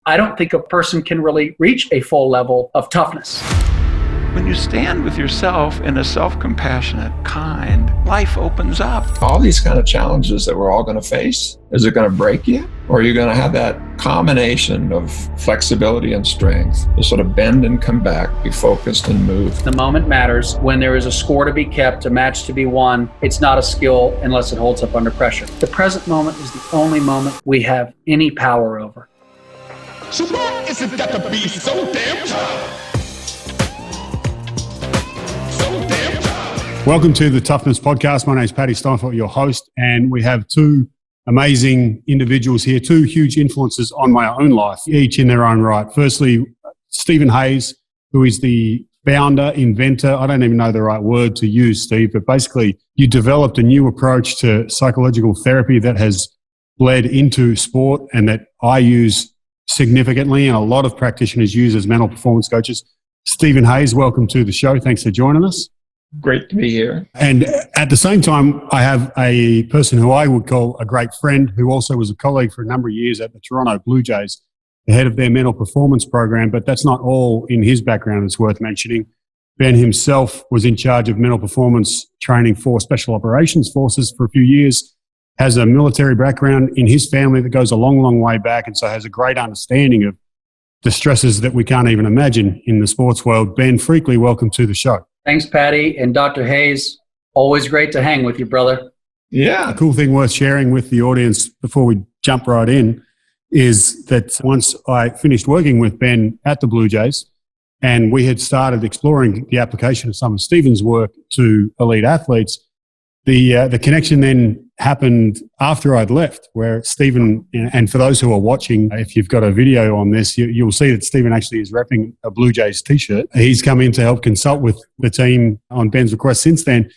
I don't think a person can really reach a full level of toughness. When you stand with yourself in a self-compassionate kind, life opens up. All these kind of challenges that we're all going to face, is it going to break you? Or are you going to have that combination of flexibility and strength to sort of bend and come back, be focused and move? The moment matters. When there is a score to be kept, a match to be won, it's not a skill unless it holds up under pressure. The present moment is the only moment we have any power over. So why is it got to be so damn tough? Welcome to the Toughness Podcast. My name is Paddy Steinfeld, your host, and we have two amazing individuals here, two huge influences on my own life, each in their own right. Firstly, Stephen Hayes, who is the founder, inventor, I don't even know the right word to use, Steve, but basically you developed a new approach to psychological therapy that has bled into sport and that I use significantly and a lot of practitioners use as mental performance coaches. Stephen Hayes, welcome to the show. Thanks for joining us. Great to be here. And at the same time, I have a person who I would call a great friend, who also was a colleague for a number of years at the Toronto Blue Jays, the head of their mental performance program. But that's not all in his background that's worth mentioning. Ben himself was in charge of mental performance training for Special Operations Forces for a few years, has a military background in his family that goes a long, long way back, and so has a great understanding of the stresses that we can't even imagine in the sports world. Ben Freakley, welcome to the show. Thanks, Patty. And Dr. Hayes, always great to hang with you, brother. Yeah. A cool thing worth sharing with the audience before we jump right in is that once I finished working with Ben at the Blue Jays and we had started exploring the application of some of Stephen's work to elite athletes, the connection then happened after I'd left, where Stephen, and for those who are watching, if you've got a video on this, you'll see that Stephen actually is repping a Blue Jays t-shirt. He's come in to help consult with the team on Ben's request since then.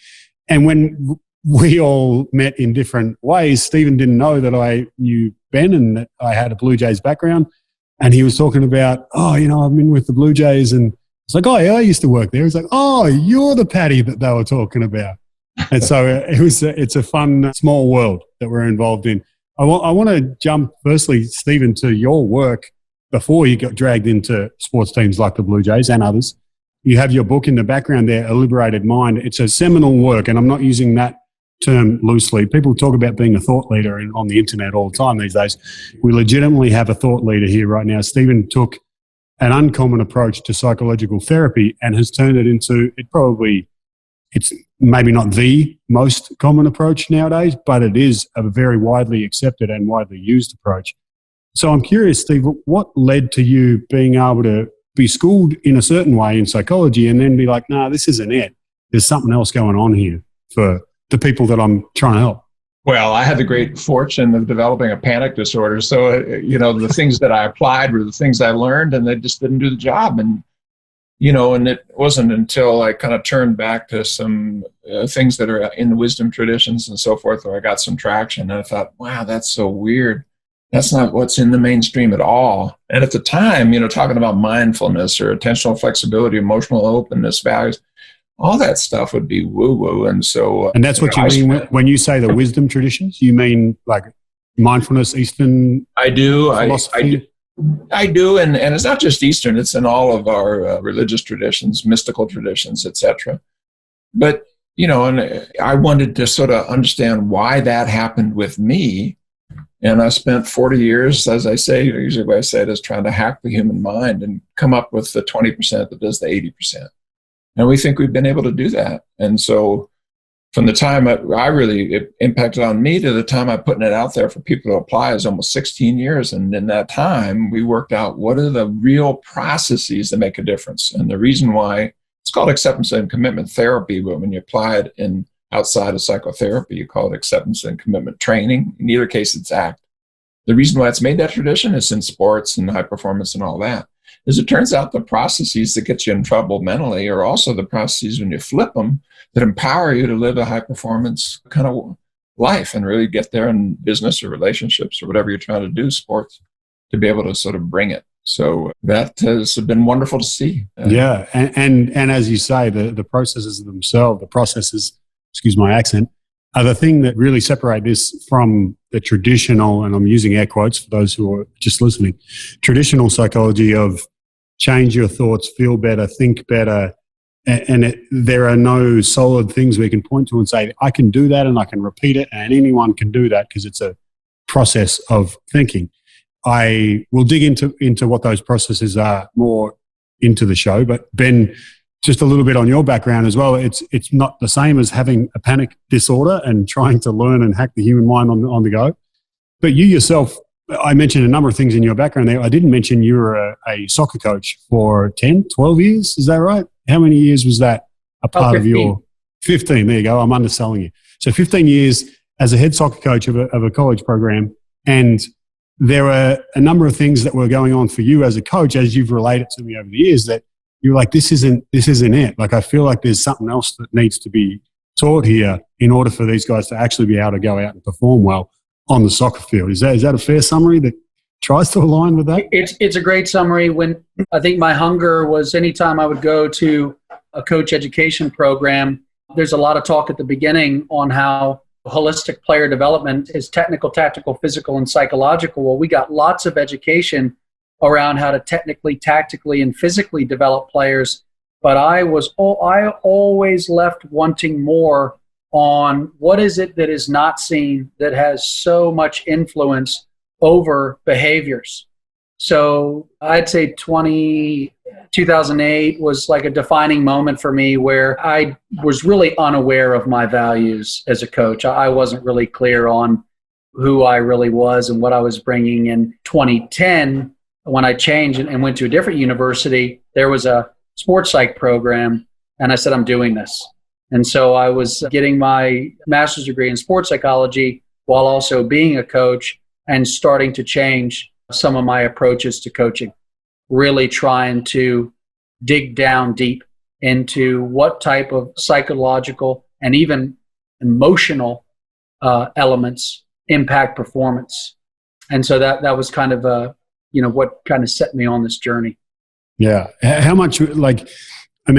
And when we all met in different ways, Stephen didn't know that I knew Ben and that I had a Blue Jays background. And he was talking about, I've been with the Blue Jays. And it's like, I used to work there. He's like, you're the Paddy that they were talking about. And so it's a fun, small world that we're involved in. I want to jump, firstly, Stephen, to your work before you got dragged into sports teams like the Blue Jays and others. You have your book in the background there, A Liberated Mind. It's a seminal work, and I'm not using that term loosely. People talk about being a thought leader on the internet all the time these days. We legitimately have a thought leader here right now. Stephen took an uncommon approach to psychological therapy and has turned it into, it's maybe not the most common approach nowadays, but it is a very widely accepted and widely used approach. So I'm curious, Steve, what led to you being able to be schooled in a certain way in psychology and then be like, this isn't it. There's something else going on here for the people that I'm trying to help? Well, I had the great fortune of developing a panic disorder. So, the things that I applied were the things I learned, and they just didn't do the job. And it wasn't until I kind of turned back to some things that are in the wisdom traditions and so forth where I got some traction. And I thought, wow, that's so weird. That's not what's in the mainstream at all. And at the time, talking about mindfulness or attentional flexibility, emotional openness, values, all that stuff would be woo-woo. And so... And that's what you mean when you say the wisdom traditions? You mean like mindfulness, Eastern philosophy? I do, and it's not just Eastern, it's in all of our religious traditions, mystical traditions, etc. But, and I wanted to sort of understand why that happened with me. And I spent 40 years, as I say, usually what I say is trying to hack the human mind and come up with the 20% that does the 80%. And we think we've been able to do that. And so from the time it impacted on me to the time I'm putting it out there for people to apply is almost 16 years. And in that time, we worked out what are the real processes that make a difference. And the reason why it's called acceptance and commitment therapy, but when you apply it outside of psychotherapy, you call it acceptance and commitment training. In either case, it's ACT. The reason why it's made that tradition is in sports and high performance and all that, is it turns out the processes that get you in trouble mentally are also the processes when you flip them that empower you to live a high performance kind of life and really get there in business or relationships or whatever you're trying to do, sports, to be able to sort of bring it. So that has been wonderful to see. Yeah. And as you say, the processes themselves, excuse my accent, are the thing that really separate this from the traditional, and I'm using air quotes for those who are just listening, traditional psychology of change your thoughts, feel better, think better. And there are no solid things we can point to and say, I can do that and I can repeat it and anyone can do that because it's a process of thinking. I will dig into what those processes are more into the show. But Ben, just a little bit on your background as well. It's not the same as having a panic disorder and trying to learn and hack the human mind on the go. But you yourself, I mentioned a number of things in your background there. I didn't mention you were a soccer coach for 10, 12 years. Is that right? How many years was that a part of your 15? There you go. I'm underselling you. So 15 years as a head soccer coach of a college program. And there were a number of things that were going on for you as a coach, as you've related to me over the years, that you're like, this isn't it. Like, I feel like there's something else that needs to be taught here in order for these guys to actually be able to go out and perform well on the soccer field. Is that a fair summary that tries to align with that? It's a great summary. When I think my hunger was anytime I would go to a coach education program, there's a lot of talk at the beginning on how holistic player development is technical, tactical, physical, and psychological. Well, we got lots of education around how to technically, tactically, and physically develop players. But I always left wanting more on what is it that is not seen that has so much influence over behaviors. So I'd say 2008 was like a defining moment for me where I was really unaware of my values as a coach. I wasn't really clear on who I really was and what I was bringing. In 2010, when I changed and went to a different university, there was a sports psych program, and I said, I'm doing this. And so I was getting my master's degree in sports psychology while also being a coach and starting to change some of my approaches to coaching, really trying to dig down deep into what type of psychological and even emotional elements impact performance. And so that was kind of what kind of set me on this journey. Yeah. How much, like I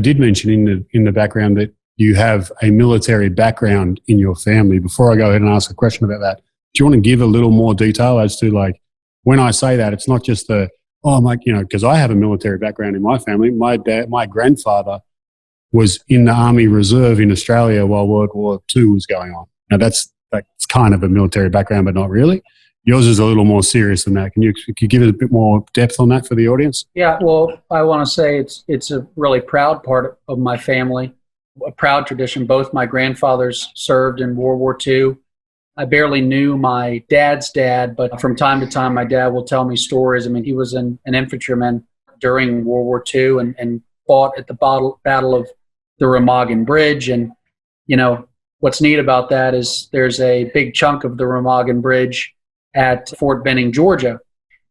did mention in the background that you have a military background in your family. Before I go ahead and ask a question about that, do you want to give a little more detail as to, like, when I say that, it's not just because I have a military background in my family. My grandfather was in the Army Reserve in Australia while World War II was going on. Now that's kind of a military background, but not really. Yours is a little more serious than that. Can you give it a bit more depth on that for the audience? Yeah, well, I want to say it's a really proud part of my family, a proud tradition. Both my grandfathers served in World War II. I barely knew my dad's dad, but from time to time, my dad will tell me stories. I mean, he was an infantryman during World War II and fought at the Battle of the Remagen Bridge. And, what's neat about that is there's a big chunk of the Remagen Bridge at Fort Benning, Georgia.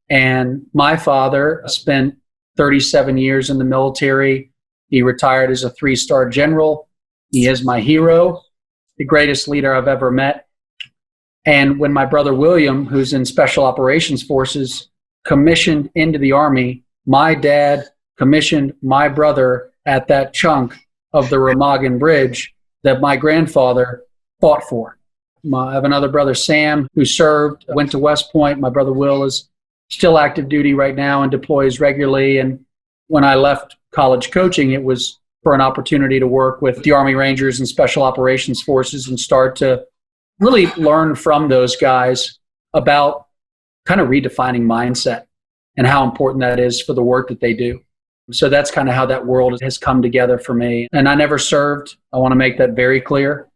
And my father spent 37 years in the military. He retired as a 3-star general. He is my hero, the greatest leader I've ever met. And when my brother William, who's in Special Operations Forces, commissioned into the Army, my dad commissioned my brother at that chunk of the Remagen Bridge that my grandfather fought for. I have another brother, Sam, who served, went to West Point. My brother Will is still active duty right now and deploys regularly. And when I left college coaching, it was for an opportunity to work with the Army Rangers and Special Operations Forces and start to really learn from those guys about kind of redefining mindset and how important that is for the work that they do. So that's kind of how that world has come together for me. And I never served. I want to make that very clear.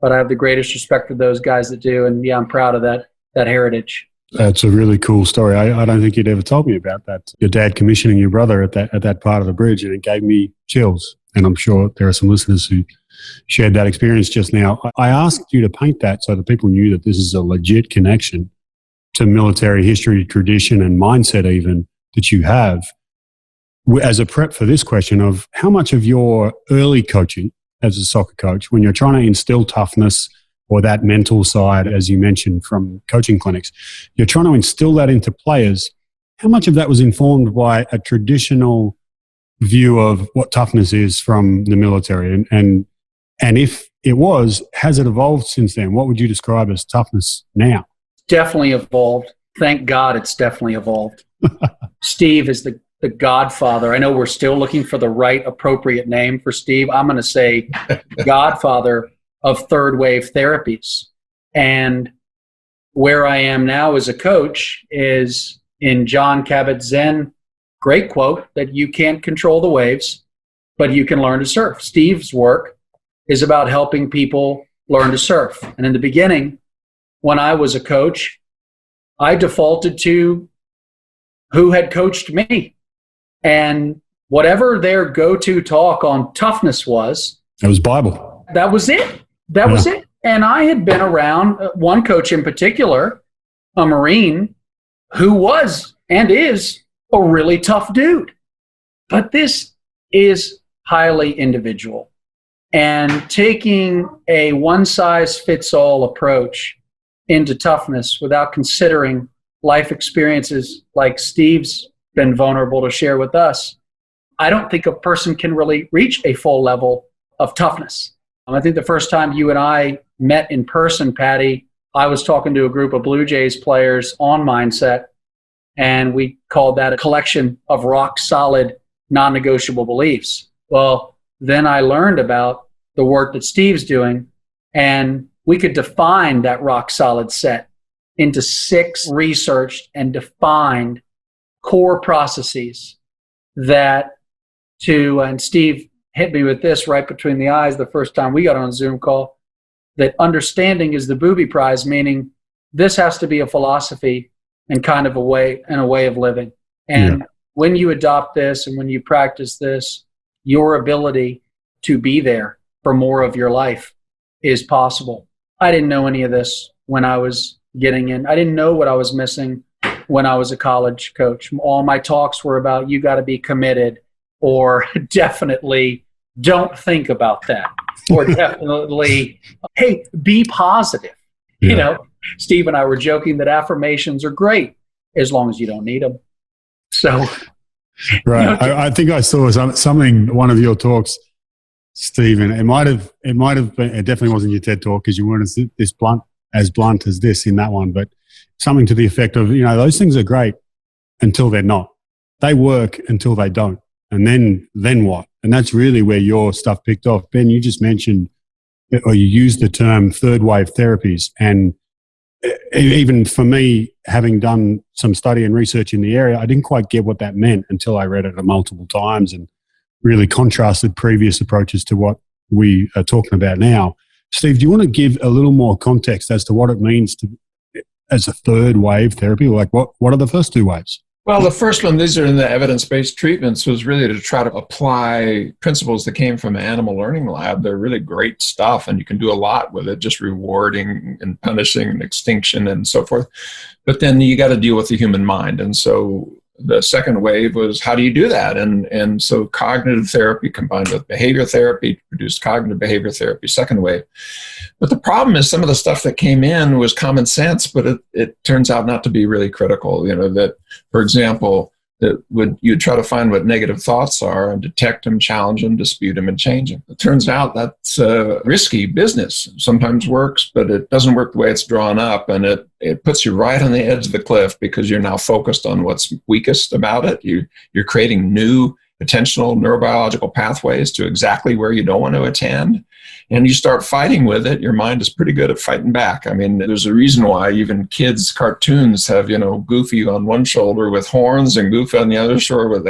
But I have the greatest respect for those guys that do. And yeah, I'm proud of that heritage. That's a really cool story. I don't think you'd ever told me about that. Your dad commissioning your brother at that part of the bridge, and it gave me chills. And I'm sure there are some listeners who shared that experience just now. I asked you to paint that so that people knew that this is a legit connection to military history, tradition, and mindset even that you have. As a prep for this question of how much of your early coaching as a soccer coach, when you're trying to instill toughness or that mental side, as you mentioned from coaching clinics, you're trying to instill that into players, how much of that was informed by a traditional view of what toughness is from the military? And And if it was, has it evolved since then? What would you describe as toughness now? Definitely evolved. Thank God it's definitely evolved. Steve is the godfather. I know we're still looking for the right appropriate name for Steve. I'm going to say godfather of third wave therapies. And where I am now as a coach is in John Kabat-Zinn, great quote that you can't control the waves, but you can learn to surf. Steve's work is about helping people learn to surf. And in the beginning, when I was a coach, I defaulted to who had coached me. And whatever their go-to talk on toughness was, it was Bible. That was it. That was it. And I had been around one coach in particular, a Marine, who was and is a really tough dude. But this is highly individual. And taking a one-size-fits-all approach into toughness without considering life experiences like Steve's been vulnerable to share with us, I don't think a person can really reach a full level of toughness. I think the first time you and I met in person, Patty, I was talking to a group of Blue Jays players on mindset, and we called that a collection of rock-solid, non-negotiable beliefs. Well, then I learned about the work that Steve's doing, and we could define that rock-solid set into 6 researched and defined core processes that and Steve hit me with this right between the eyes the first time we got on a Zoom call, that understanding is the booby prize, meaning this has to be a philosophy and kind of a way of living. And when you adopt this and when you practice this, your ability to be there for more of your life is possible. I didn't know any of this when I was getting in. I didn't know what I was missing when I was a college coach. All my talks were about you got to be committed, or definitely don't think about that, or definitely, hey, be positive. You know, Steve and I were joking that affirmations are great as long as you don't need them. So, right. I think I saw something, one of your talks, Stephen. It might have been, it definitely wasn't your TED talk because you weren't as blunt as this in that one, but something to the effect of, those things are great until they're not. They work until they don't. And then what? And that's really where your stuff picked off. Ben, you just mentioned, or you used the term third wave therapies. And even for me, having done some study and research in the area, I didn't quite get what that meant until I read it multiple times and really contrasted previous approaches to what we are talking about now. Steve, do you want to give a little more context as to what it means as a third wave therapy? Like what are the first 2 waves? Well, the first one, these are in the evidence-based treatments, was really to try to apply principles that came from an animal learning lab. They're really great stuff, and you can do a lot with it, just rewarding and punishing and extinction and so forth. But then you got to deal with the human mind. And so the second wave was, how do you do that? And so cognitive therapy combined with behavior therapy produced cognitive behavior therapy, second wave. But the problem is some of the stuff that came in was common sense, but it turns out not to be really critical. That, for example, that you'd try to find what negative thoughts are and detect them, challenge them, dispute them, and change them. It turns out that's risky business. Sometimes works, but it doesn't work the way it's drawn up, and it puts you right on the edge of the cliff because you're now focused on what's weakest about it. You're creating new attentional neurobiological pathways to exactly where you don't want to attend. And you start fighting with it, your mind is pretty good at fighting back. I mean, there's a reason why even kids' cartoons have, Goofy on one shoulder with horns and Goofy on the other shoulder with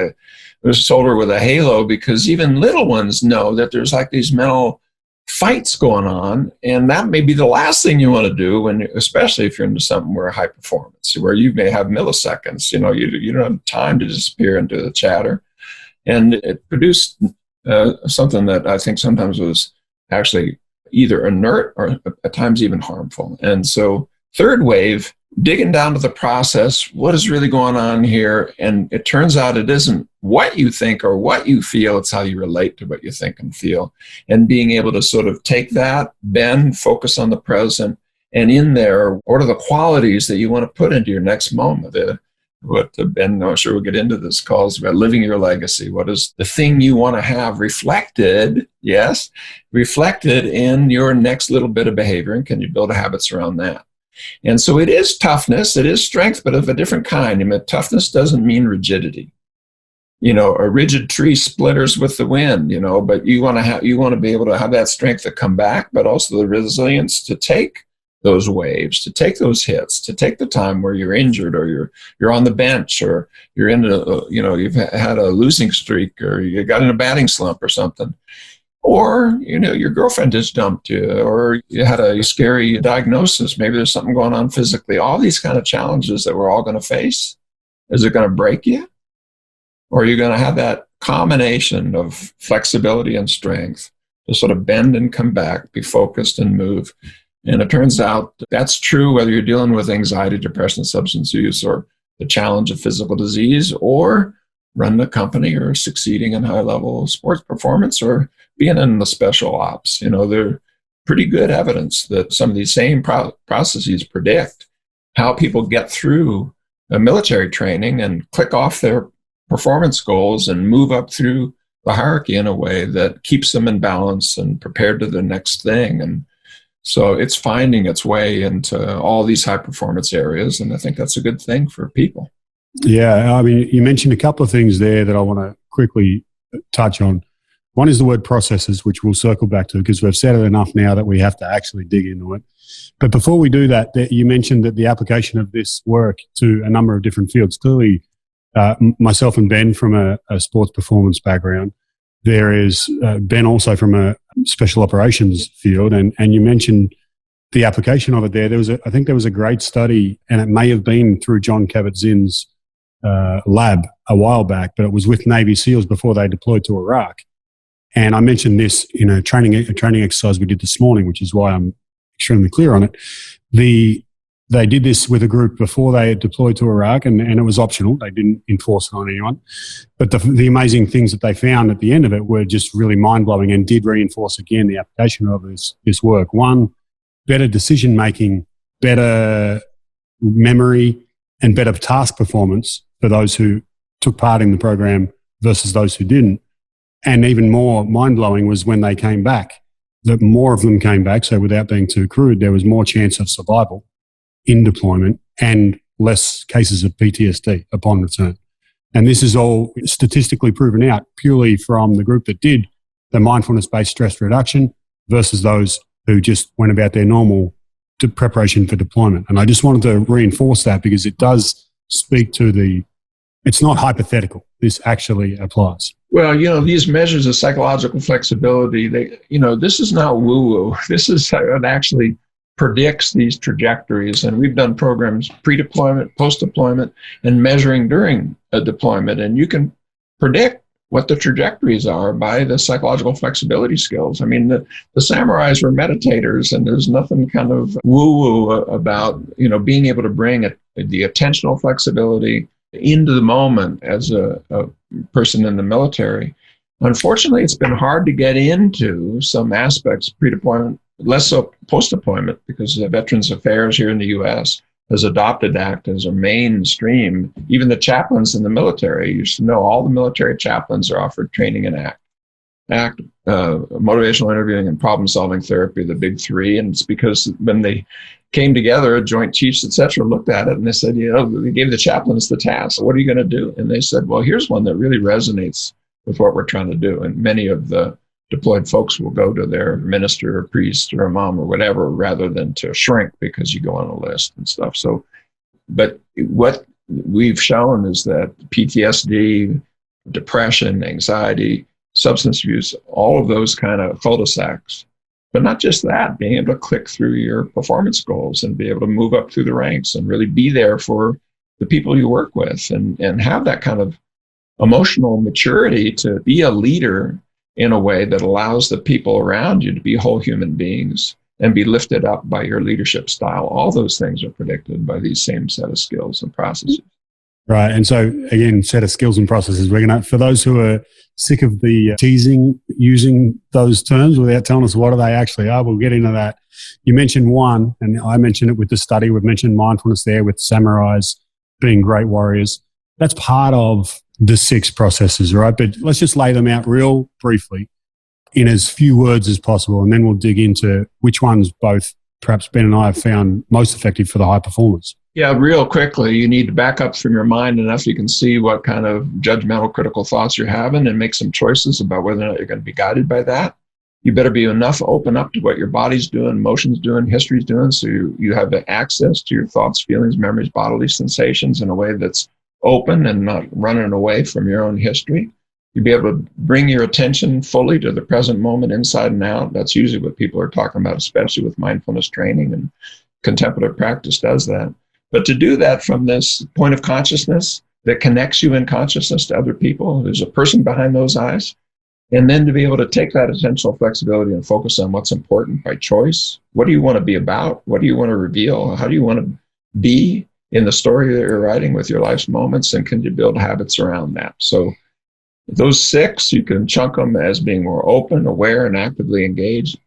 a halo, because even little ones know that there's like these mental fights going on, and that may be the last thing you want to do, especially if you're into something where high performance, where you may have milliseconds. You don't have time to disappear into the chatter. And it produced something that I think sometimes was actually either inert or at times even harmful. And so third wave, digging down to the process, what is really going on here? And it turns out it isn't what you think or what you feel, it's how you relate to what you think and feel. And being able to sort of take that, bend, focus on the present, and in there, what are the qualities that you want to put into your next moment? What Ben, I'm sure we'll get into this, calls about living your legacy. What is the thing you want to have reflected, yes, reflected in your next little bit of behavior, and can you build habits around that? And so it is toughness, it is strength, but of a different kind. I mean, toughness doesn't mean rigidity. A rigid tree splitters with the wind, but you want to be able to have that strength to come back, but also the resilience to take those waves, to take those hits, to take the time where you're injured or you're on the bench or you're in you've had a losing streak or you got in a batting slump or something. Or, your girlfriend just dumped you or you had a scary diagnosis. Maybe there's something going on physically. All these kind of challenges that we're all going to face. Is it going to break you? Or are you going to have that combination of flexibility and strength to sort of bend and come back, be focused and move? And it turns out that's true whether you're dealing with anxiety, depression, substance use, or the challenge of physical disease, or running a company or succeeding in high-level sports performance or being in the special ops. They're pretty good evidence that some of these same processes predict how people get through a military training and click off their performance goals and move up through the hierarchy in a way that keeps them in balance and prepared to the next thing. And so it's finding its way into all these high performance areas. And I think that's a good thing for people. Yeah. I mean, you mentioned a couple of things there that I want to quickly touch on. One is the word processes, which we'll circle back to because we've said it enough now that we have to actually dig into it. But before we do that, you mentioned that the application of this work to a number of different fields. Clearly, myself and Ben from a sports performance background. There is Ben also from a special operations field, and you mentioned the application of it there. I think there was a great study, and it may have been through John Kabat-Zinn's lab a while back, but it was with Navy SEALs before they deployed to Iraq. And I mentioned this in a training exercise we did this morning, which is why I'm extremely clear on it. They did this with a group before they had deployed to Iraq, and it was optional. They didn't enforce it on anyone. But the amazing things that they found at the end of it were just really mind-blowing and did reinforce, again, the application of this work. One, better decision-making, better memory, and better task performance for those who took part in the program versus those who didn't. And even more mind-blowing was when they came back. That more of them came back, so without being too crude, there was more chance of survival in deployment and less cases of PTSD upon return. And this is all statistically proven out purely from the group that did the mindfulness-based stress reduction versus those who just went about their normal preparation for deployment. And I just wanted to reinforce that because it does speak to it's not hypothetical. This actually applies. Well, these measures of psychological flexibility, this is not woo-woo. This is how it actually predicts these trajectories. And we've done programs pre-deployment, post-deployment, and measuring during a deployment. And you can predict what the trajectories are by the psychological flexibility skills. I mean, the samurais were meditators, and there's nothing kind of woo-woo about, being able to bring the attentional flexibility into the moment as a person in the military. Unfortunately, it's been hard to get into some aspects pre-deployment, less so post-deployment, because the Veterans Affairs here in the U.S. has adopted ACT as a mainstream. Even the chaplains in the military, you should know all the military chaplains are offered training in ACT. ACT, motivational interviewing and problem-solving therapy, the big three. And it's because when they came together, Joint Chiefs, et cetera, looked at it and they said, they gave the chaplains the task. What are you going to do? And they said, well, here's one that really resonates with what we're trying to do. And many of the deployed folks will go to their minister or priest or imam or whatever, rather than to shrink because you go on a list and stuff. So, but what we've shown is that PTSD, depression, anxiety, substance abuse, all of those kind of cul-de-sacs, but not just that, being able to click through your performance goals and be able to move up through the ranks and really be there for the people you work with and have that kind of emotional maturity to be a leader in a way that allows the people around you to be whole human beings and be lifted up by your leadership style. All those things are predicted by these same set of skills and processes. Right. And so, again, set of skills and processes. We're going to, for those who are sick of the teasing, using those terms without telling us what they actually are, we'll get into that. You mentioned one, and I mentioned it with the study. We've mentioned mindfulness there with samurais being great warriors. That's part of the 6 processes, right? But let's just lay them out real briefly in as few words as possible, and then we'll dig into which ones both perhaps Ben and I have found most effective for the high performers. Yeah, real quickly, you need to back up from your mind enough you can see what kind of judgmental, critical thoughts you're having and make some choices about whether or not you're going to be guided by that. You better be enough open up to what your body's doing, emotions doing, history's doing, so you have access to your thoughts, feelings, memories, bodily sensations in a way that's open and not running away from your own history. You'll be able to bring your attention fully to the present moment, inside and out. That's usually what people are talking about, especially with mindfulness training, and contemplative practice does that. But to do that from this point of consciousness that connects you in consciousness to other people, there's a person behind those eyes, and then to be able to take that attentional flexibility and focus on what's important by choice. What do you want to be about? What do you want to reveal? How do you want to be in the story that you're writing with your life's moments, and can you build habits around that? So those 6, you can chunk them as being more open, aware, and actively engaged.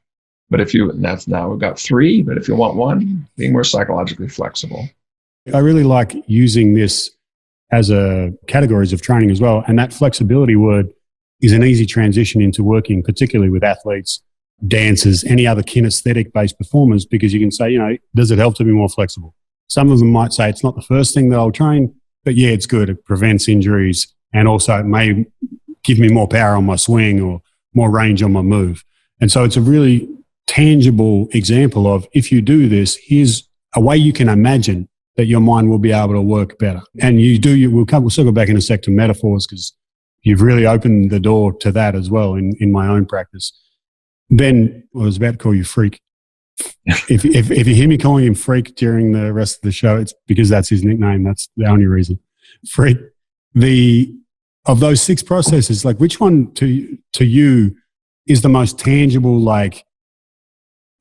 But and that's now we've got 3, but if you want 1, being more psychologically flexible. I really like using this as categories of training as well. And that flexibility word is an easy transition into working, particularly with athletes, dancers, any other kinesthetic-based performers, because you can say, does it help to be more flexible? Some of them might say it's not the first thing that I'll train, but yeah, it's good. It prevents injuries, and also it may give me more power on my swing or more range on my move. And so it's a really tangible example of, if you do this, here's a way you can imagine that your mind will be able to work better. And we'll circle back in a sec to metaphors, because you've really opened the door to that as well in my own practice. Ben, I was about to call you Freak. If you hear me calling him Freak during the rest of the show, it's because that's his nickname. That's the only reason. Freak. Of those 6 processes, like, which one to you is the most tangible, like,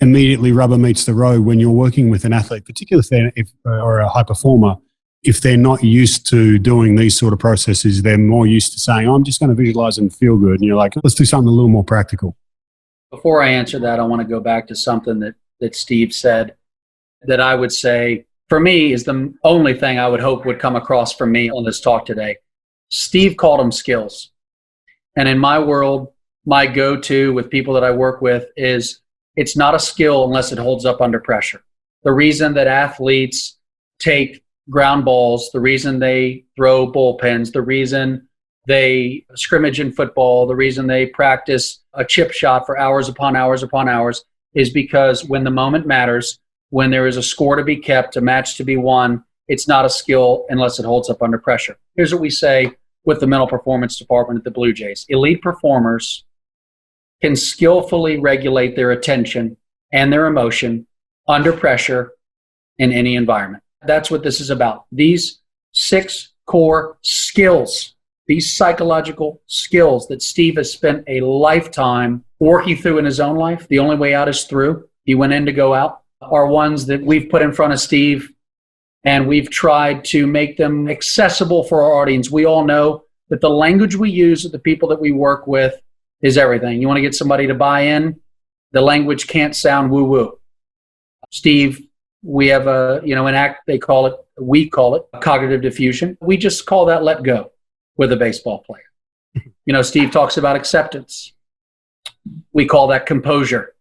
immediately rubber meets the road when you're working with an athlete, particularly or a high performer? If they're not used to doing these sort of processes, they're more used to saying, I'm just going to visualize and feel good. And you're like, let's do something a little more practical. Before I answer that, I want to go back to something that Steve said that I would say, for me, is the only thing I would hope would come across from me on this talk today. Steve called them skills. And in my world, my go-to with people that I work with is, it's not a skill unless it holds up under pressure. The reason that athletes take ground balls, the reason they throw bullpens, the reason they scrimmage in football, the reason they practice a chip shot for hours upon hours upon hours, is because when the moment matters, when there is a score to be kept, a match to be won, it's not a skill unless it holds up under pressure. Here's what we say with the mental performance department at the Blue Jays. Elite performers can skillfully regulate their attention and their emotion under pressure in any environment. That's what this is about. These 6 core skills, these psychological skills that Steve has spent a lifetime working through in his own life, the only way out is through. He went in to go out, are ones that we've put in front of Steve, and we've tried to make them accessible for our audience. We all know that the language we use with the people that we work with is everything. You want to get somebody to buy in, the language can't sound woo-woo. Steve, we have we call it cognitive diffusion. We just call that let go with a baseball player. Steve talks about acceptance. We call that composure.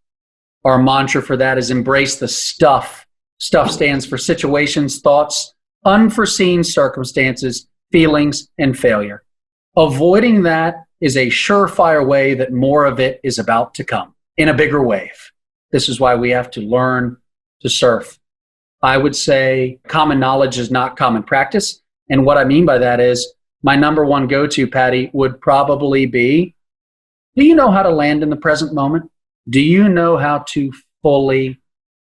Our mantra for that is embrace the stuff. Stuff stands for situations, thoughts, unforeseen circumstances, feelings, and failure. Avoiding that is a surefire way that more of it is about to come in a bigger wave. This is why we have to learn to surf. I would say common knowledge is not common practice. And what I mean by that is, my number one go-to, Patty, would probably be, do you know how to land in the present moment? Do you know how to fully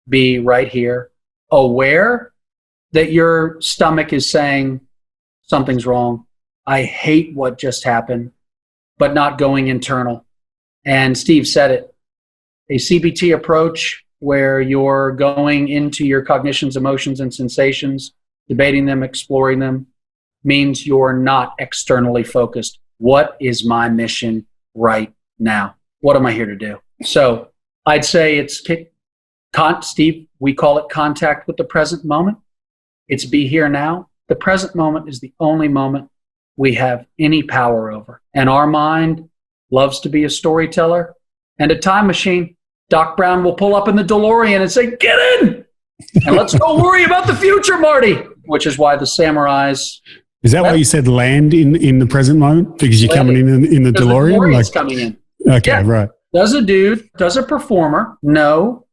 be right here, aware that your stomach is saying something's wrong? I hate what just happened, but not going internal. And Steve said it, a CBT approach where you're going into your cognitions, emotions, and sensations, debating them, exploring them, means you're not externally focused. What is my mission right now? What am I here to do? So I'd say it's, Steve, we call it contact with the present moment. It's be here now. The present moment is the only moment we have any power over. And our mind loves to be a storyteller and a time machine. Doc Brown will pull up in the DeLorean and say, "Get in! And let's go worry about the future, Marty," which is why the samurais... Is that why you said land in the present moment? Because you're coming in the DeLorean? The DeLorean's coming in. Okay, yeah. Right. Does a performer know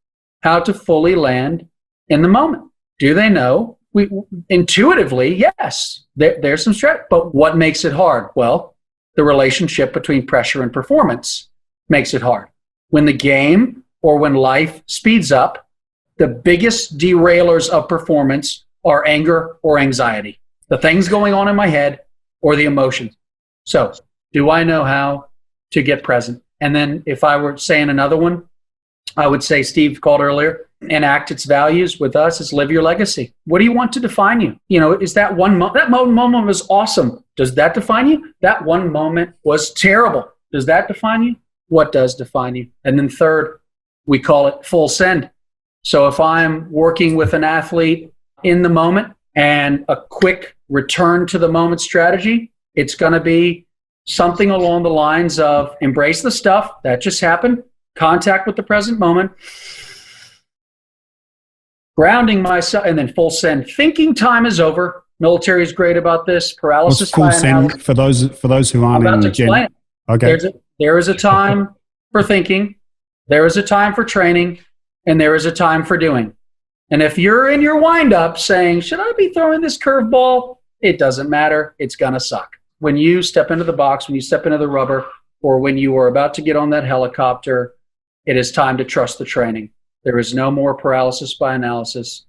how to fully land in the moment? Do they know? We intuitively, yes, there's some strategy. But what makes it hard? Well, the relationship between pressure and performance makes it hard. When the game or when life speeds up, the biggest derailers of performance are anger or anxiety, the things going on in my head or the emotions. So, do I know how to get present? And then if I were saying another one, I would say Steve called earlier, enact its values. With us, is live your legacy. What do you want to define you? You know, is that one that moment was awesome. Does that define you? That one moment was terrible. Does that define you? What does define you? And then third, we call it full send. So if I'm working with an athlete in the moment and a quick return to the moment strategy, it's going to be something along the lines of embrace the stuff that just happened, contact with the present moment, grounding myself, and then full send. Thinking time is over. Military is great about this. Paralysis full by analysis. Send for those who aren't in the gen? Okay. There is a time for thinking, there is a time for training, and there is a time for doing. And if you're in your wind-up saying, should I be throwing this curveball? It doesn't matter. It's going to suck. When you step into the box, when you step into the rubber, or when you are about to get on that helicopter, it is time to trust the training. There is no more paralysis by analysis.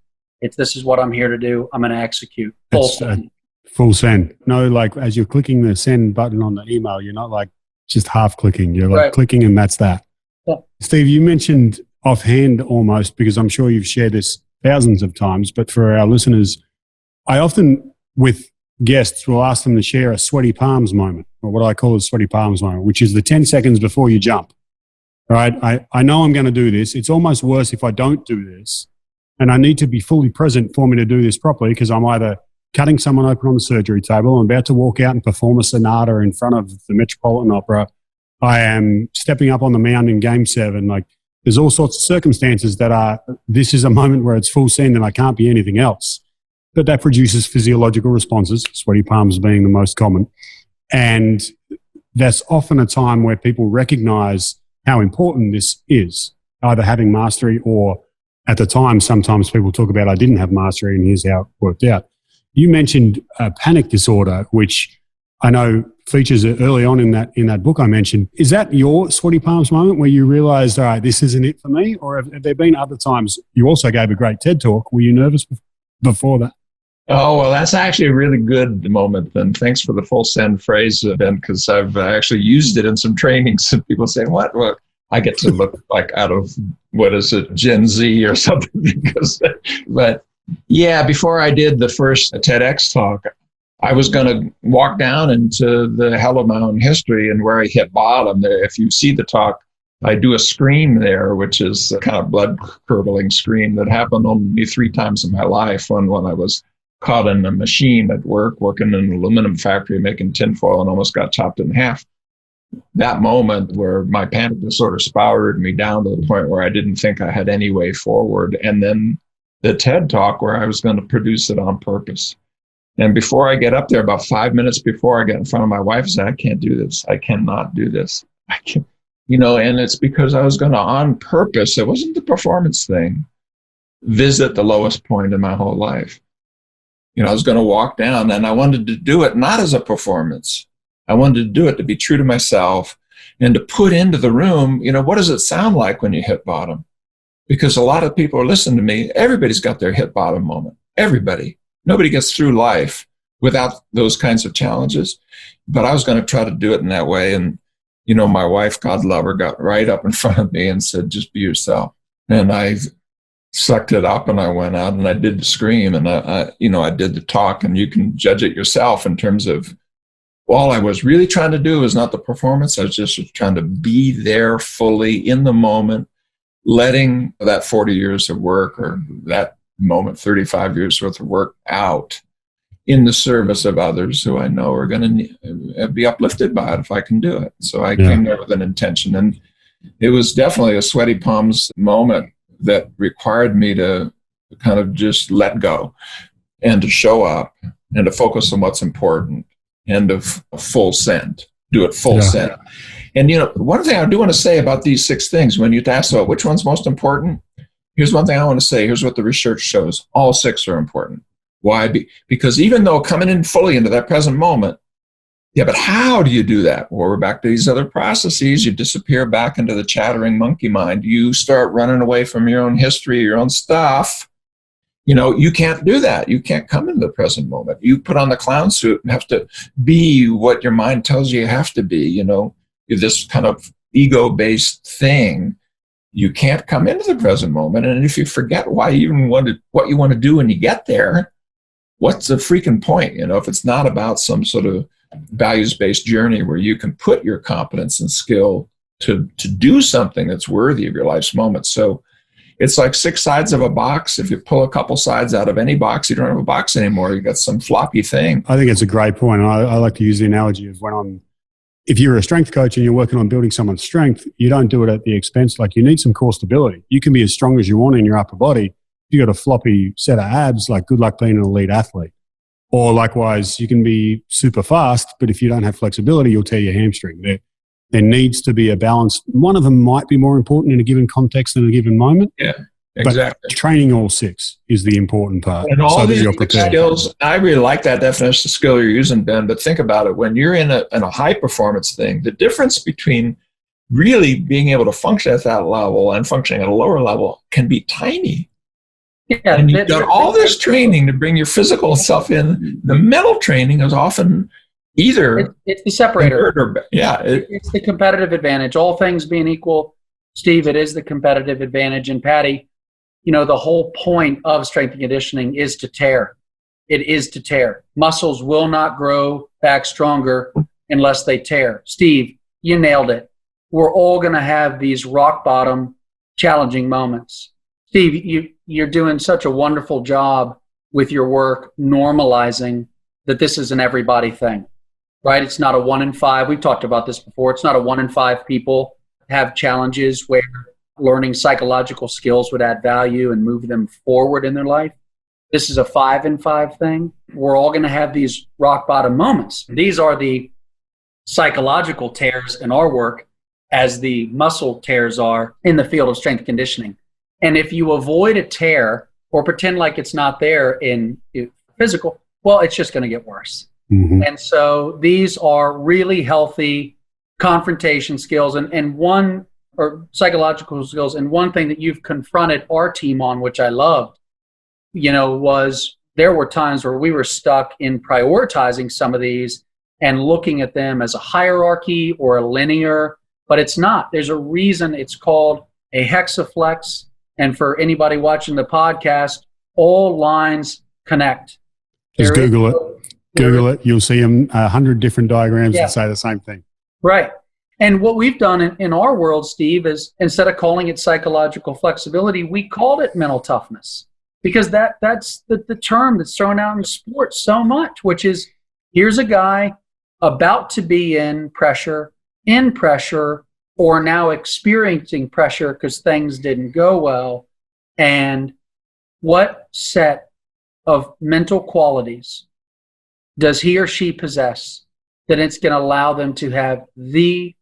This is what I'm here to do. I'm going to execute. Full send. Full send. No, like as you're clicking the send button on the email, you're not like just half clicking. You're like clicking and that's that. Yeah. Steve, you mentioned offhand almost, because I'm sure you've shared this thousands of times, but for our listeners, I often, with guests, will ask them to share a sweaty palms moment, or what I call a sweaty palms moment, which is the 10 seconds before you jump. All right, I know I'm going to do this. It's almost worse if I don't do this. And I need to be fully present for me to do this properly, because I'm either cutting someone open on the surgery table, I'm about to walk out and perform a sonata in front of the Metropolitan Opera, I am stepping up on the mound in Game 7. Like, there's all sorts of circumstances that this is a moment where it's full send and I can't be anything else. But that produces physiological responses, sweaty palms being the most common. And that's often a time where people recognize how important this is, either having mastery or at the time, sometimes people talk about, I didn't have mastery and here's how it worked out. You mentioned panic disorder, which I know features early on in that book I mentioned. Is that your sweaty palms moment where you realized, all right, this isn't it for me? Or have there been other times? You also gave a great TED talk. Were you nervous before that? Oh, well, that's actually a really good moment. And thanks for the full send phrase, Ben, because I've actually used it in some trainings. And people say, what? Well, I get to look like out of, what is it, Gen Z or something. But yeah, before I did the first TEDx talk, I was going to walk down into the hell of my own history and where I hit bottom there. If you see the talk, I do a scream there, which is a kind of blood-curdling scream that happened only 3 times in my life. When I was caught in a machine at work, working in an aluminum factory, making tinfoil, and almost got chopped in half. That moment where my panic disorder spiraled me down to the point where I didn't think I had any way forward. And then the TED talk where I was going to produce it on purpose. And before I get up there, about 5 minutes before I get in front of my wife, I said, I can't do this. I cannot do this. I can't, and it's because I was going to, on purpose, it wasn't the performance thing, visit the lowest point in my whole life. I was going to walk down, and I wanted to do it not as a performance. I wanted to do it to be true to myself and to put into the room, what does it sound like when you hit bottom? Because a lot of people are listening to me. Everybody's got their hit bottom moment. Everybody. Nobody gets through life without those kinds of challenges. But I was going to try to do it in that way. And, my wife, God love her, got right up in front of me and said, just be yourself. And I sucked it up and I went out and I did the scream and I did the talk, and you can judge it yourself in terms of all I was really trying to do was not the performance. I was just trying to be there fully in the moment, letting that 40 years of work or that moment, 35 years worth of work out in the service of others who I know are going to be uplifted by it if I can do it. So I came there with an intention. And it was definitely a sweaty palms moment that required me to kind of just let go and to show up and to focus on what's important and to full send, do it full send. And, one thing I do want to say about these 6 things, when you ask about which one's most important, here's one thing I want to say. Here's what the research shows. All 6 are important. Why? Because even though coming in fully into that present moment, but how do you do that? Well, we're back to these other processes. You disappear back into the chattering monkey mind. You start running away from your own history, your own stuff. You can't do that. You can't come into the present moment. You put on the clown suit and have to be what your mind tells you have to be. You're this kind of ego-based thing. You can't come into the present moment. And if you forget what you want to do when you get there, what's the freaking point? If it's not about some sort of values-based journey where you can put your competence and skill to do something that's worthy of your life's moment. So it's like 6 sides of a box. If you pull a couple sides out of any box, you don't have a box anymore. You got some floppy thing. I think it's a great point. And I like to use the analogy of if you're a strength coach and you're working on building someone's strength, you don't do it at the expense. Like, you need some core stability. You can be as strong as you want in your upper body. If you got a floppy set of abs, like, good luck being an elite athlete. Or likewise, you can be super fast, but if you don't have flexibility, you'll tear your hamstring. There needs to be a balance. One of them might be more important in a given context than a given moment. Yeah, exactly. But training all 6 is the important part. And all these skills, I really like that definition of skill you're using, Ben, but think about it. When you're in a high performance thing, the difference between really being able to function at that level and functioning at a lower level can be tiny. Yeah, and you've done all this training to bring your physical self in. The mental training is often either it's the separator. It's the competitive advantage. All things being equal, Steve, it is the competitive advantage. And Patty, the whole point of strength and conditioning is to tear. It is to tear. Muscles will not grow back stronger unless they tear. Steve, you nailed it. We're all going to have these rock bottom challenging moments. Steve, you're doing such a wonderful job with your work normalizing that this is an everybody thing, right? It's not a 1 in 5. We've talked about this before. It's not a 1 in 5 people have challenges where learning psychological skills would add value and move them forward in their life. This is a 5 in 5 thing. We're all going to have these rock bottom moments. These are the psychological tears in our work as the muscle tears are in the field of strength and conditioning. And if you avoid a tear or pretend like it's not there in physical, well, it's just going to get worse. Mm-hmm. And so these are really healthy confrontation skills or psychological skills. And one thing that you've confronted our team on, which I loved, was there were times where we were stuck in prioritizing some of these and looking at them as a hierarchy or a linear, but it's not. There's a reason it's called a hexaflex. And for anybody watching the podcast, all lines connect. Just Google it. You'll see 100 different diagrams that say the same thing. Right. And what we've done in our world, Steve, is instead of calling it psychological flexibility, we called it mental toughness, because that's the term that's thrown out in sports so much, which is, here's a guy about to be in pressure, or now experiencing pressure because things didn't go well. And what set of mental qualities does he or she possess that it's going to allow them to have the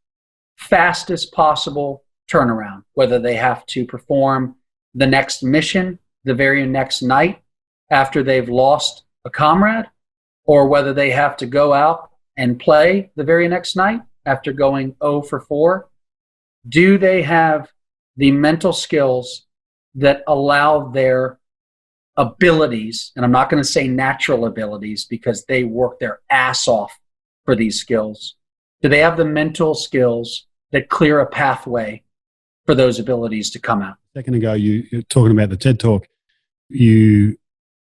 fastest possible turnaround, whether they have to perform the next mission the very next night after they've lost a comrade, or whether they have to go out and play the very next night after going 0 for 4. Do they have the mental skills that allow their abilities, and I'm not going to say natural abilities because they work their ass off for these skills. Do they have the mental skills that clear a pathway for those abilities to come out? A second ago, you're talking about the TED Talk. You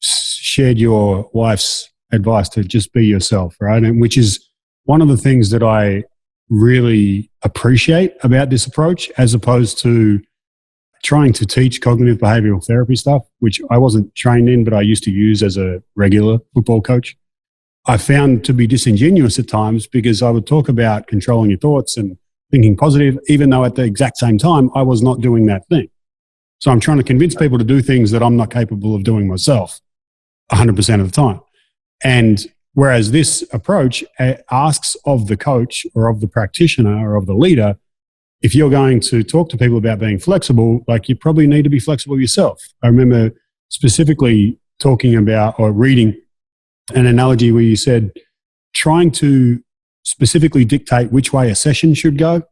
shared your wife's advice to just be yourself, right? And which is one of the things that I really appreciate about this approach, as opposed to trying to teach cognitive behavioral therapy stuff, which I wasn't trained in, but I used to use as a regular football coach. I found to be disingenuous at times because I would talk about controlling your thoughts and thinking positive, even though at the exact same time, I was not doing that thing. So I'm trying to convince people to do things that I'm not capable of doing myself 100% of the time. And whereas this approach asks of the coach or of the practitioner or of the leader, if you're going to talk to people about being flexible, like you probably need to be flexible yourself. I remember specifically talking about or reading an analogy where you said trying to specifically dictate which way a session should go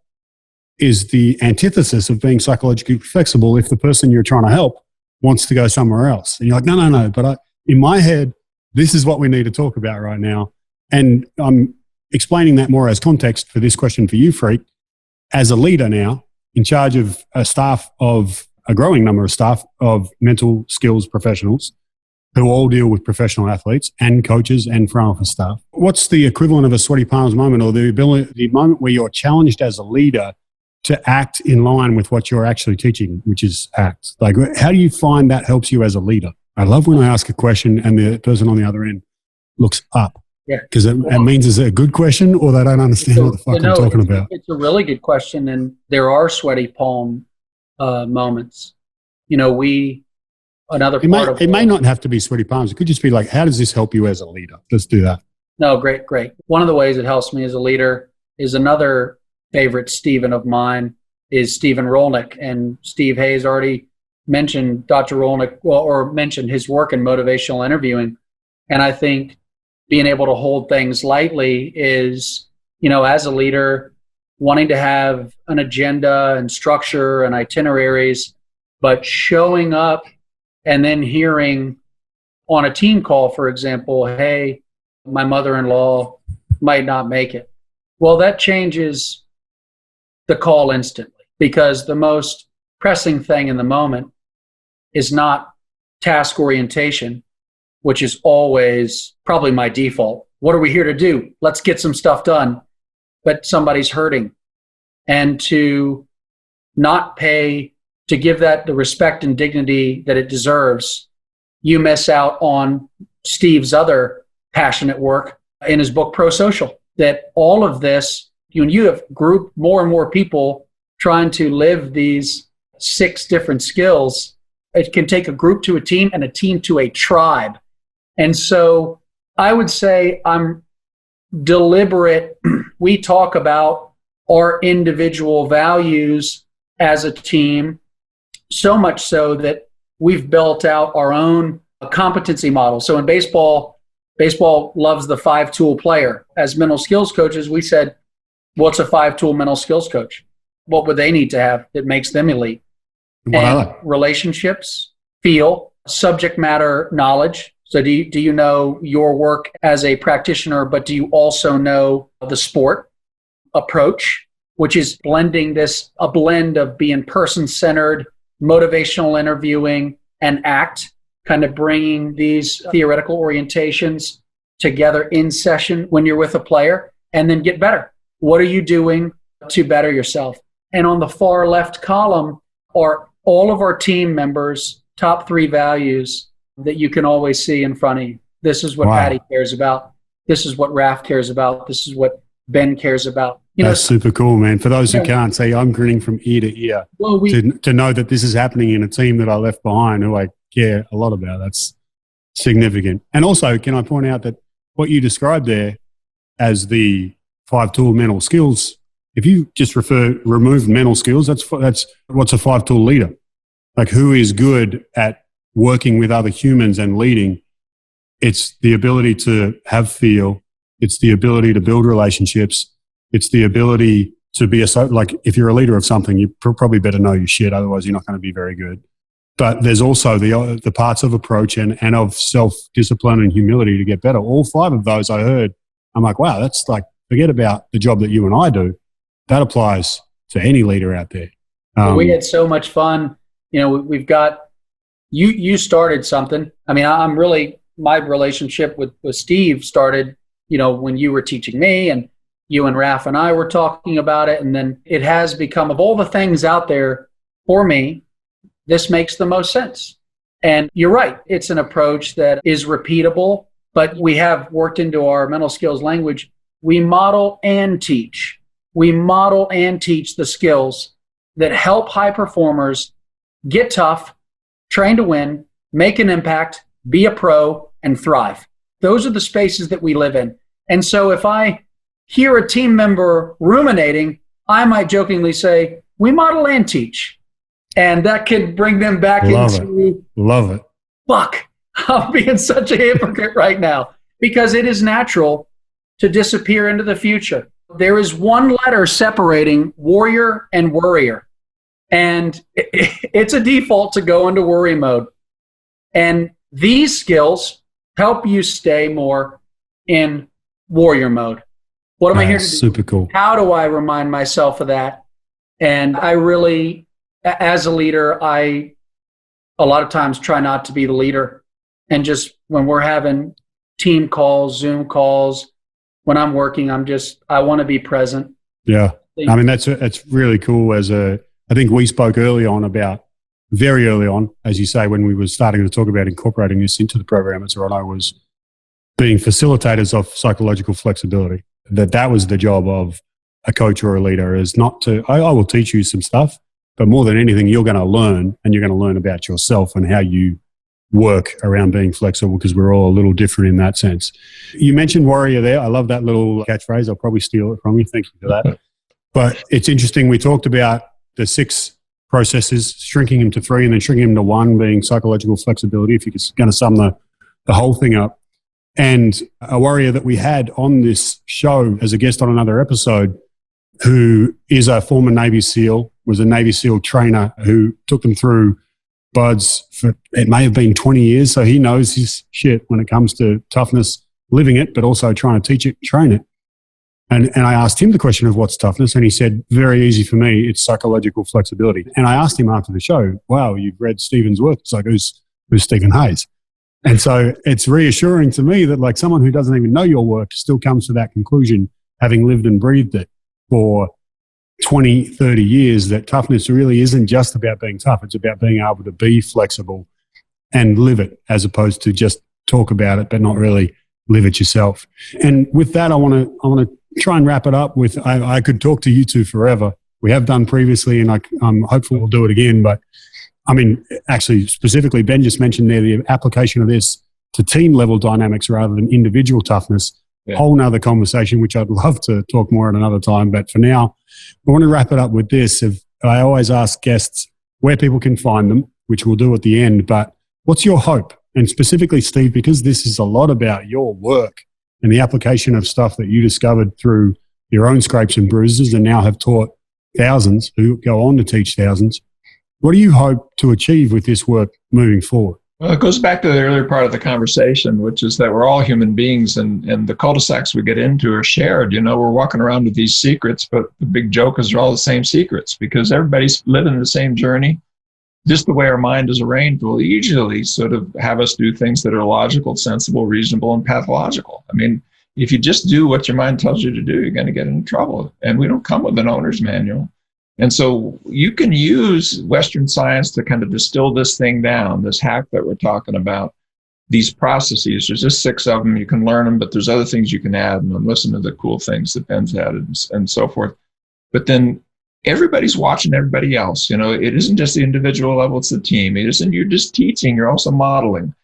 is the antithesis of being psychologically flexible if the person you're trying to help wants to go somewhere else. And you're like, no. But in my head, this is what we need to talk about right now. And I'm explaining that more as context for this question for you, Freak. As a leader now, in charge of a growing number of staff of mental skills professionals who all deal with professional athletes and coaches and front office staff. What's the equivalent of a sweaty palms moment, or the moment where you're challenged as a leader to act in line with what you're actually teaching, which is act? Like, how do you find that helps you as a leader? I love when I ask a question and the person on the other end looks up. Yeah, because it means it's a good question or they don't understand what the fuck I'm talking about. It's a really good question, and there are sweaty palm moments. You know, it may not have to be sweaty palms. It could just be like, how does this help you as a leader? Let's do that. No, great. One of the ways it helps me as a leader is another favorite Stephen of mine is Stephen Rolnick, and Steve Hayes already mentioned Dr. Rolnick or mentioned his work in motivational interviewing, and I think being able to hold things lightly is, you know, as a leader, wanting to have an agenda and structure and itineraries, but showing up and then hearing on a team call, for example, hey, my mother-in-law might not make it. Well, that changes the call instantly, because the most pressing thing in the moment is not task orientation, which is always probably my default. What are we here to do? Let's get some stuff done. But somebody's hurting. And to not pay, to give that the respect and dignity that it deserves, you miss out on Steve's other passionate work in his book, Pro-Social, that all of this, when you have grouped more and more people trying to live these 6 different skills, it can take a group to a team and a team to a tribe. And so I would say I'm deliberate. We talk about our individual values as a team, so much so that we've built out our own competency model. So in baseball loves the 5-tool player. As mental skills coaches, we said, what's a 5-tool mental skills coach? What would they need to have that makes them elite? And relationships, feel, subject matter knowledge. So do you know your work as a practitioner, but do you also know the sport approach, which is a blend of being person-centered, motivational interviewing, and ACT, kind of bringing these theoretical orientations together in session when you're with a player, and then get better. What are you doing to better yourself? And on the far left column are all of our team members' top 3 values that you can always see in front of you. This is what Patty cares about. This is what Raf cares about. This is what Ben cares about. That's super cool, man. For those who can't see, I'm grinning from ear to ear to know that this is happening in a team that I left behind who I care a lot about. That's significant. And also, can I point out that what you described there as the 5-tool mental skills, if you just remove mental skills, that's what's a 5-tool leader. Like, who is good at working with other humans and leading? It's the ability to have feel. It's the ability to build relationships. It's the ability to be like, if you're a leader of something, you probably better know your shit. Otherwise, you're not going to be very good. But there's also the parts of approach and of self-discipline and humility to get better. All 5 of those I heard, I'm like, wow, that's like, forget about the job that you and I do. That applies to any leader out there. We had so much fun. You know, we've got, you started something. I mean, my relationship with Steve started, you know, when you were teaching me, and you and Raf and I were talking about it. And then it has become, of all the things out there for me, this makes the most sense. And you're right. It's an approach that is repeatable. but we have worked into our mental skills language. We model and teach. We model and teach the skills that help high performers get tough, train to win, make an impact, be a pro, and thrive. Those are the spaces that we live in. And so if I hear a team member ruminating, I might jokingly say, we model and teach. And that could bring them back Love it. Fuck, I'm being such a hypocrite right now, because it is natural to disappear into the future. There is one letter separating warrior and worrier. And it's a default to go into worry mode. And these skills help you stay more in warrior mode. What am I here to do? Super cool. How do I remind myself of that? And I really, as a leader, I a lot of times try not to be the leader. And just when we're having team calls, Zoom calls, when I'm working, I want to be present. Yeah. I mean, that's really cool. I think we spoke very early on, as you say, when we were starting to talk about incorporating this into the program at Toronto, was being facilitators of psychological flexibility. That was the job of a coach or a leader, is not to, I will teach you some stuff, but more than anything, you're going to learn, and you're going to learn about yourself and how you work around being flexible, because we're all a little different in that sense. You mentioned warrior there. I love that little catchphrase. I'll probably steal it from you. Thank you for that. But it's interesting. We talked about the 6 processes, shrinking them to 3 and then shrinking them to 1 being psychological flexibility, if you're going to sum the whole thing up. And a warrior that we had on this show as a guest on another episode, who is a former Navy SEAL, was a Navy SEAL trainer who took them through BUDS for, it may have been 20 years. So he knows his shit when it comes to toughness, living it, but also trying to teach it, train it. And I asked him the question of what's toughness, and he said, very easy for me, it's psychological flexibility. And I asked him after the show, wow, you've read Stephen's work. It's like, who's Stephen Hayes? And so it's reassuring to me that, like, someone who doesn't even know your work still comes to that conclusion, having lived and breathed it for 20, 30 years, that toughness really isn't just about being tough. It's about being able to be flexible and live it, as opposed to just talk about it, but not really live it yourself. And with that, I want to try and wrap it up with, I could talk to you two forever. We have done previously, and I'm hopeful we'll do it again. But I mean, actually, specifically, Ben just mentioned there the application of this to team level dynamics rather than individual toughness. Yeah. Whole nother conversation, which I'd love to talk more at another time. But for now, I want to wrap it up with this. I always ask guests where people can find them, which we'll do at the end. But what's your hope? And specifically, Steve, because this is a lot about your work and the application of stuff that you discovered through your own scrapes and bruises, and now have taught thousands who go on to teach thousands. What do you hope to achieve with this work moving forward? Well, it goes back to the earlier part of the conversation, which is that we're all human beings, and the cul-de-sacs we get into are shared. You know, we're walking around with these secrets, but the big joke is they're all the same secrets, because everybody's living the same journey. Just the way our mind is arranged will usually sort of have us do things that are logical, sensible, reasonable, and pathological. I mean, if you just do what your mind tells you to do, you're going to get into trouble. And we don't come with an owner's manual. And so you can use Western science to kind of distill this thing down, this hack that we're talking about, these processes. There's just 6 of them. You can learn them, but there's other things you can add, and listen to the cool things that Ben's added and so forth. But then everybody's watching everybody else. You know, it isn't just the individual level, it's the team. It isn't you're just teaching, you're also modeling.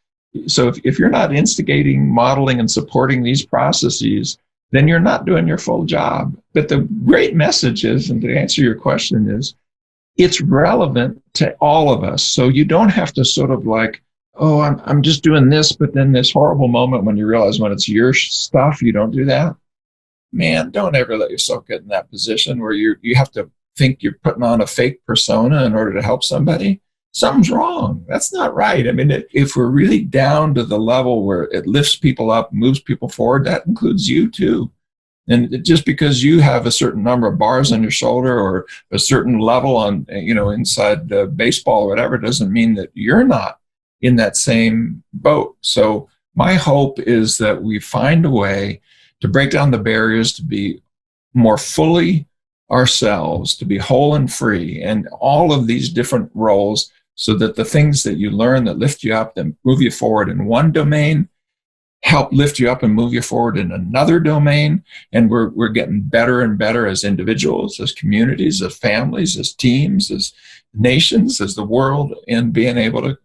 So if you're not instigating, modeling, and supporting these processes, then you're not doing your full job. But the great message is, and to answer your question is, it's relevant to all of us. So you don't have to sort of like, oh, I'm just doing this, but then this horrible moment when you realize when it's your stuff, you don't do that. Man, don't ever let yourself get in that position where you have to think you're putting on a fake persona in order to help somebody. Something's wrong. That's not right. I mean, if we're really down to the level where it lifts people up, moves people forward, that includes you too. And just because you have a certain number of bars on your shoulder or a certain level on, inside baseball or whatever, doesn't mean that you're not in that same boat. So my hope is that we find a way to break down the barriers, to be more fully ourselves, to be whole and free, and all of these different roles, so that the things that you learn that lift you up, that move you forward in one domain, help lift you up and move you forward in another domain. And we're getting better and better as individuals, as communities, as families, as teams, as nations, as the world, in being able to,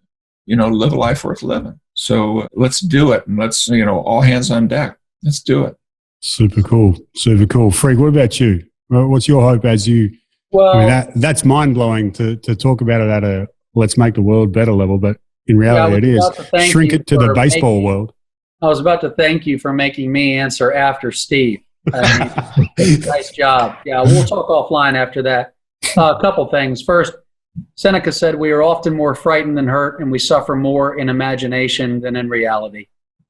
live a life worth living. So let's do it. And let's, all hands on deck. Let's do it. Super cool. Super cool. Freak, what about you? What's your hope as you, that's mind blowing to talk about it at a let's make the world better level, but in reality it is. Shrink it to the baseball world. I was about to thank you for making me answer after Steve. Nice job. Yeah, we'll talk offline after that. A couple things. First, Seneca said we are often more frightened than hurt, and we suffer more in imagination than in reality.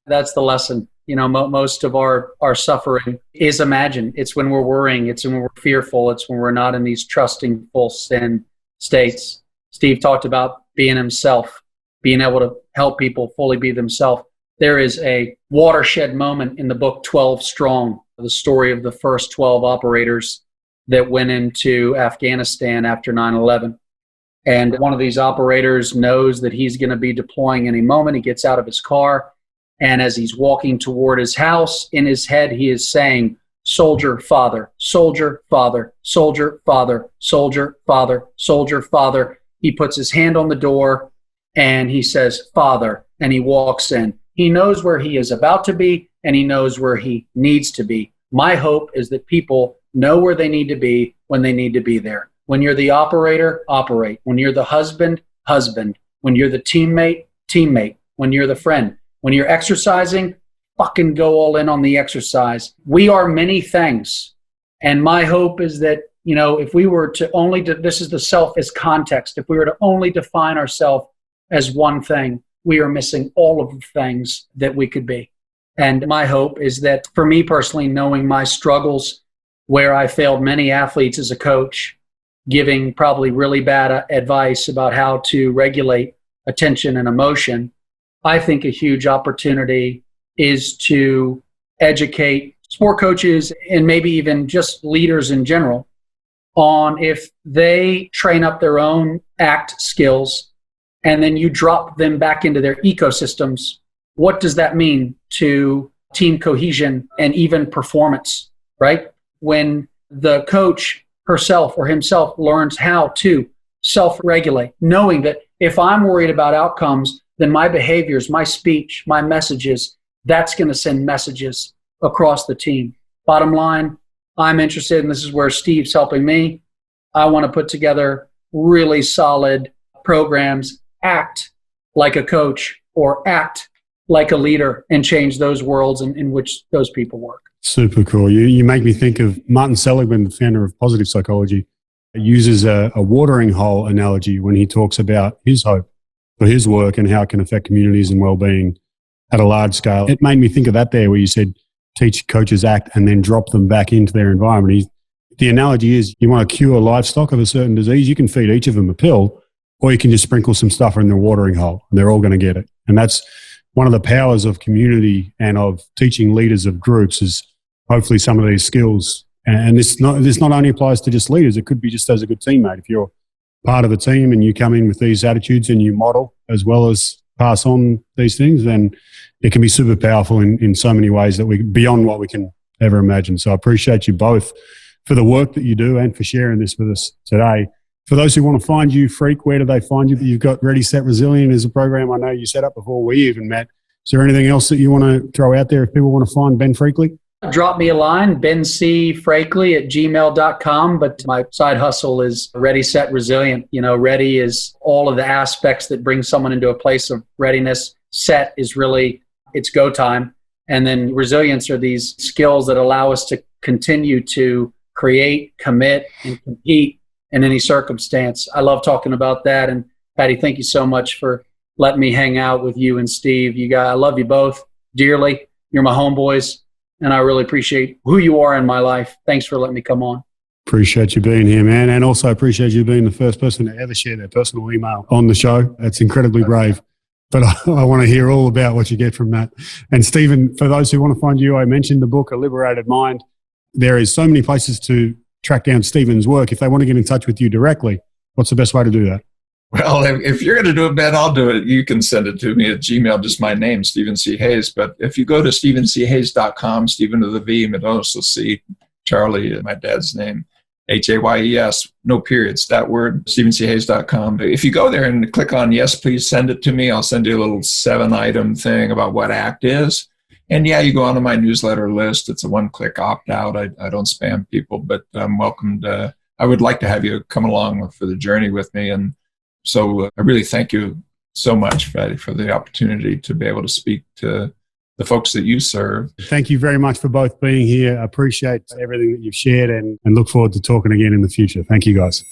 That's the lesson. Most of our suffering is imagined. It's when we're worrying. It's when we're fearful. It's when we're not in these trusting, full sin states. Steve talked about being himself, being able to help people fully be themselves. There is a watershed moment in the book 12 Strong, the story of the first 12 operators that went into Afghanistan after 9/11. And one of these operators knows that he's going to be deploying any moment. He gets out of his car, and as he's walking toward his house, in his head he is saying, "Soldier, father, soldier, father, soldier, father, soldier, father, soldier, father." He puts his hand on the door and he says, "Father," and he walks in. He knows where he is about to be, and he knows where he needs to be. My hope is that people know where they need to be when they need to be there. When you're the operator, operate. When you're the husband, husband. When you're the teammate, teammate. When you're the friend. When you're exercising, fucking go all in on the exercise. We are many things. And my hope is that, if we were to only, this is the self as context, if we were to only define ourselves as one thing, we are missing all of the things that we could be. And my hope is that for me personally, knowing my struggles where I failed many athletes as a coach, giving probably really bad advice about how to regulate attention and emotion, I think a huge opportunity is to educate sport coaches and maybe even just leaders in general on if they train up their own ACT skills and then you drop them back into their ecosystems, what does that mean to team cohesion and even performance, right? When the coach herself or himself learns how to self-regulate, knowing that if I'm worried about outcomes, then my behaviors, my speech, my messages, that's going to send messages across the team. Bottom line, I'm interested, and this is where Steve's helping me. I want to put together really solid programs, act like a coach or act like a leader, and change those worlds in which those people work. Super cool. You make me think of Martin Seligman, the founder of positive psychology. He uses a watering hole analogy when he talks about his hope for his work and how it can affect communities and well-being at a large scale. It made me think of that there where you said teach coaches act and then drop them back into their environment. The analogy is you want to cure livestock of a certain disease, you can feed each of them a pill, or you can just sprinkle some stuff in their watering hole and they're all going to get it. And that's one of the powers of community and of teaching leaders of groups is hopefully some of these skills. And this not only applies to just leaders, it could be just as a good teammate. If you're part of the team and you come in with these attitudes and you model as well as pass on these things, then it can be super powerful in so many ways that beyond what we can ever imagine. So I appreciate you both for the work that you do and for sharing this with us today. For those who want to find you, Freak, where do they find you? You've got Ready, Set, Resilient as a program I know you set up before we even met. Is there anything else that you want to throw out there if people want to find Ben Freakley? Drop me a line, bencfreakley@gmail.com. But my side hustle is Ready, Set, Resilient. Ready is all of the aspects that bring someone into a place of readiness. Set is really, it's go time. And then resilience are these skills that allow us to continue to create, commit, and compete in any circumstance. I love talking about that. And Patty, thank you so much for letting me hang out with you and Steve. You guys, I love you both dearly. You're my homeboys. And I really appreciate who you are in my life. Thanks for letting me come on. Appreciate you being here, man. And also appreciate you being the first person to ever share their personal email on the show. That's incredibly brave. But I want to hear all about what you get from that. And Stephen, for those who want to find you, I mentioned the book, A Liberated Mind. There is so many places to track down Stephen's work. If they want to get in touch with you directly, what's the best way to do that? Well, if you're going to do it, Ben, I'll do it. You can send it to me at Gmail, just my name, Stephen C. Hayes. But if you go to stephenchayes.com, Stephen with a V, and also see Charlie, my dad's name, Hayes, no periods, that word, stephenchayes.com. If you go there and click on yes, please send it to me, I'll send you a little 7-item thing about what ACT is. And yeah, you go onto my newsletter list. It's a one-click opt-out. I don't spam people, but I'm welcome to. I would like to have you come along for the journey with me. And so I really thank you so much, Freddie, for the opportunity to be able to speak to the folks that you serve. Thank you very much for both being here. I appreciate everything that you've shared and look forward to talking again in the future. Thank you, guys.